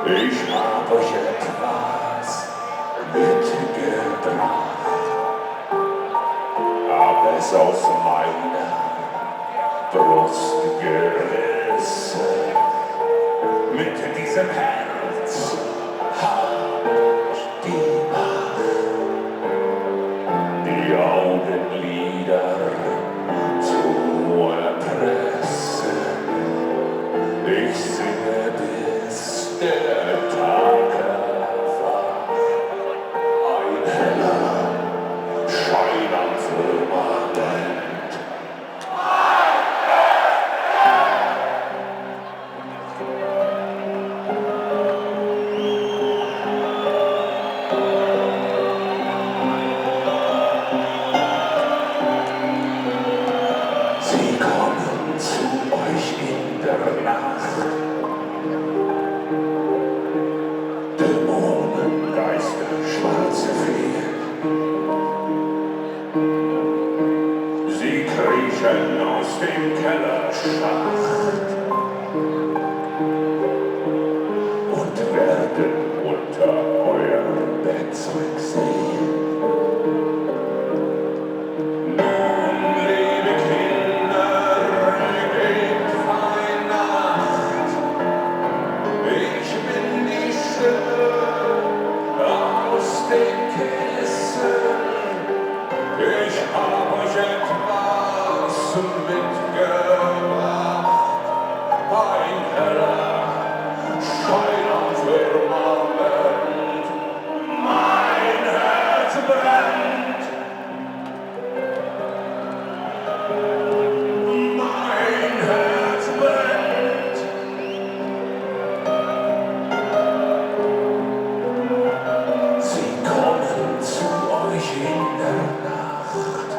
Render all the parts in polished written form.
Ich hab euch etwas mitgebracht, hab es aus meiner Brust gerissen. Mit diesem Herz hab ich die Macht, die Augenlider zu erpressen. Ich singe bis der Tag erwacht, ein heller Schein am Firmament. Sie kommen zu euch in der Nacht, Dämonen, Geister, schwarze Feen. Sie kriechen aus dem Kellerschacht und werden unter euer Bettzeug sehen. Nun, liebe Kinder, gebt fein Nacht. Ich bin die Stimme aus dem Kissen. Ich hab euch etwas mitgebracht, ein heller Schein am Firmament. Mein Herz brennt, mein Herz brennt. Sie kommen zu euch in der Nacht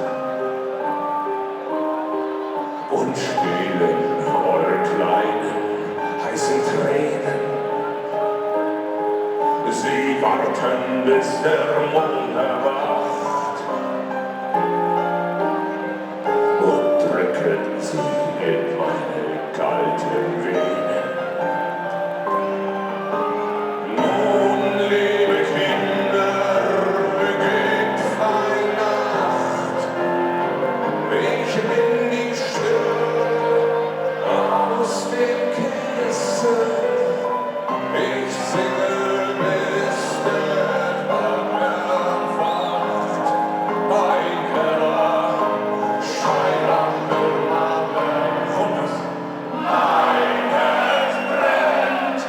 und stehlen eure kleinen, heißen Tränen. Sie warten, bis der Mond erwacht und drücken sie in meine kalten Venen. Nun, liebe Kinder, gebt fein Nacht. Ich bin die Stimme aus dem Kissen. Ich singe bis der Tag erwacht, ein heller Schein am Firmament. Und das mein Herz brennt,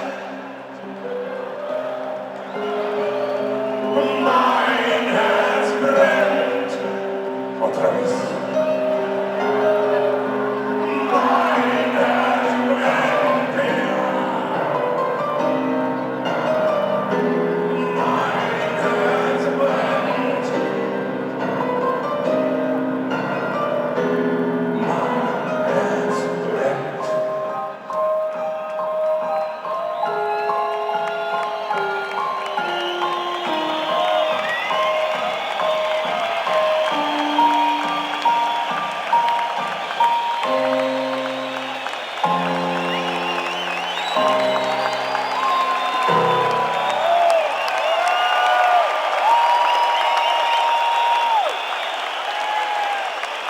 mein Herz brennt. Otra vez. Mein Herz brennt, mein Herz brennt, mein Herz brennt.